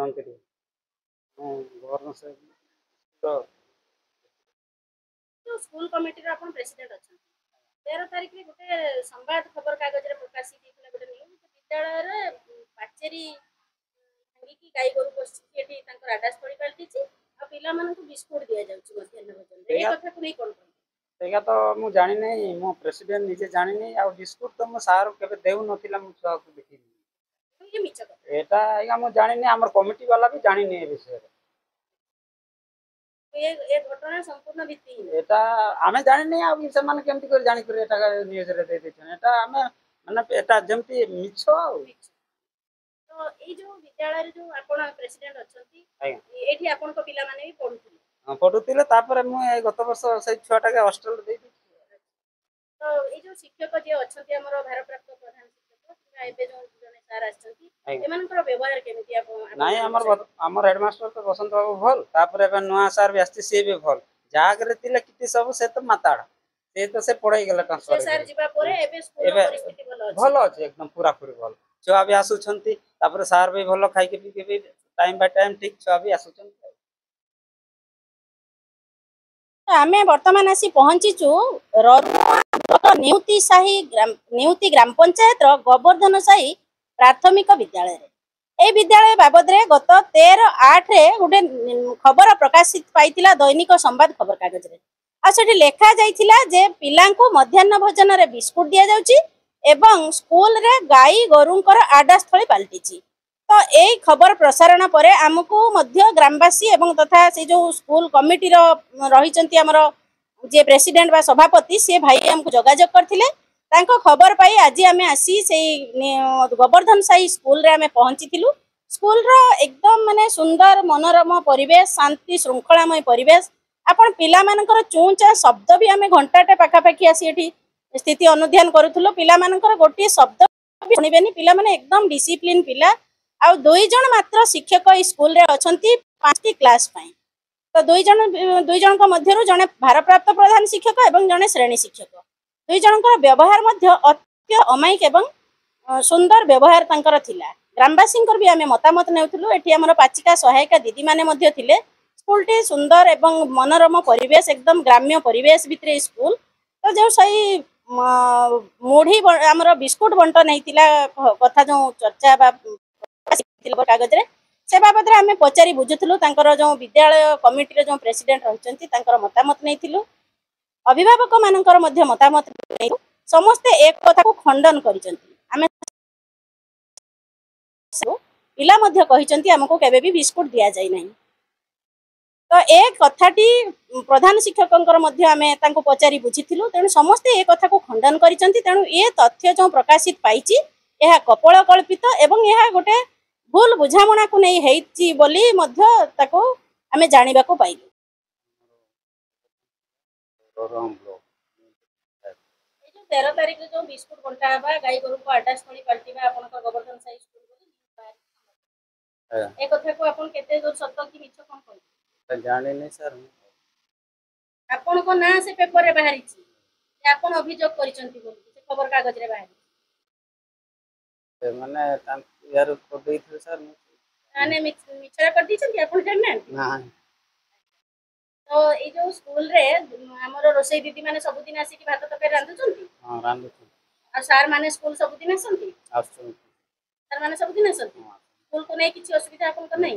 Dhanvantari governor साहब जो school committee रो अपन president अच्छा 13 तारिख रे गोटे संवाद खबर कागज रे प्रकाशित हेतला गोटे न्यूज विद्यालय रे पाचेरी भांगी की गाई गोरु बसिछि एठी तांकर आडास पड़ी पलटिछि आ पिला मानन को बिस्कुट दिया जाउछि मध्याह्न भोजन रे ए कथा को नहीं कोन एगा तो मु जानि नै मो प्रेसिडेंट निजे जानि नै आ बिस्कुट तो मो सार केबे देउ नथिला मु छुआ को देखि ये मिछ कथा एटा एगा मु जानि नै हमर कमिटी वाला भी जानि नै ए विषय ये घटना संपूर्ण भित्तिहीन एटा आमे जानि नै आ से माने केमति कर जानि कर एटा न्यूज रे दे देछन एटा आमे माने एटा जेमति मिछ आ तो ए जो विद्यालय रे जो आपण प्रेसिडेंट अछंती एठी आपण को पिला माने भी पढुथिले हां पढुथिले तापर मु गत वर्ष से छुआटा के हॉस्टल दे दी तो ए जो शिक्षक जे अछंती हमर भारप्राप्त प्रधान शिक्षक किबा एबे जो जने सर आछंती एमानकर व्यवहार केमिति आपण नाही हमर हेडमास्टर तो बसंत बाबू भल तापर एबे नुआ सर भी आस्ती से भी भल जागरे तिले किति सब से तो माताड़ से तो से पढ़ाई गेला ट्रांसफर से सर जिबा परे एबे स्कूल परिस्थिति भल अछि एकदम पूरा पूरी भल छुआ भी आसु छंती तापर सर भी भल खाइ के पी के भी टाइम बाय टाइम ठीक छुआ भी आसु छंती आमे वर्तमान आसी पहुंचीचु नेउती ग्राम पंचायत रो गोवर्धन साही प्राथमिक विद्यालय रे ए विद्यालय बाबद रे गत 13/8 रे गोटे खबर प्रकाशित पाइतिला दैनिक संवाद खबर कागज रे आ सेठी लेखा जाइतिला जे पिलां को मध्याह्न भोजन रे बिस्कुट दिया जाउची एवं स्कूल रे गाई गोरुंकर आडा स्थली पाल्टिची तो यही खबर प्रसारण पर आमको मध्य ग्रामवासी एवं तथा से जो स्कूल कमिटी रही आमर जे प्रेसिडेंट बा सभापति से भाई हमको जोगाजोग करथिले तांको खबर पाई आज आम आसी से गोवर्धन साही स्कूल रे आम पहुंची स्कूल रो एकदम माने सुंदर मनोरम परिवेश शांति श्रृंखलामय परिवेश आपण पिला मानकर चूचा शब्द भी आम घंटाटे पाखापाखि आसी एठी स्थिति अनुध्यान करूथुलो पिला मानकर गोटे शब्द भी सुनिबेनी पिला माने एकदम डिसिप्लिन पिला आ 2 जण मात्र शिक्षक स्कूल रे अछंती 5टी क्लास पई तो 2 जण को मध्यरु जने भारप्राप्त प्रधान शिक्षक एवं जने श्रेणी शिक्षक 2 जणकर व्यवहार मध्य अत्य अमायिक एवं सुंदर व्यवहार तांकर थिला ग्रामवासींकर भी आमे मतामत नेउथुलु एठी हमर पाचिका सहायिका दीदी माने मध्य थिले स्कूलटी सुंदर एवं मनोरम परिवेश एकदम ग्राम्य परिवेश भितरे स्कूल तो जो सही मुढ़ी हमर बिस्कुट बंटन हेतिला कथा जो चर्चा बा कागज रे से बाबद रे आमे पचारी बुझुथुलु तांकर जो विद्यालय कमिटी रे जो प्रेसिडेंट रहचंती तांकर मतामत नैथिलु अभिभावक मानकर मध्य मतामत नैथिलु समस्त एक कथा को खंडन करिसंती आमे पिला मध्य कहिसंती हमको केबे भी बिस्कुट दिया जाय नै तो एक कथाटी प्रधान शिक्षकंकर मध्य आमे तांको पचारी बुझिथिलु तेनु समस्त एक कथा को खंडन करिसंती तेनु ए तथ्य जो प्रकाशित पाइची एहा कपल कल्पित एवं एहा गोटे भूल बुझामणा को नहीं हेची बोली मध्य ताको आमे जानिबा को पाइलु ए जो 13 तारिख जो बिस्कुट बंटा बा गाई गोरु को आटा स्थली पलटिबा आपन को गोवर्धन साई स्कूल बोली ए कथा को आपन केते दूर सत्य की मिछ कोन कोन जाने नहीं सर आपन को ना से पेपर रे बाहरी छी जे आपन अभियोग करिसंती बोली से खबर कागज रे बाहरी माने यार को देइथि सर माने मिछरा कर दिछंती आपन जानना ना तो ए जो स्कूल रे हमर रोसई दीदी माने सब दिन आसी कि भात तके रांधु छंती हां रांधु आ सर माने स्कूल सब दिन आसंती आसु सर माने सब दिन आसंती स्कूल को नै किछि असुविधा आपन को नै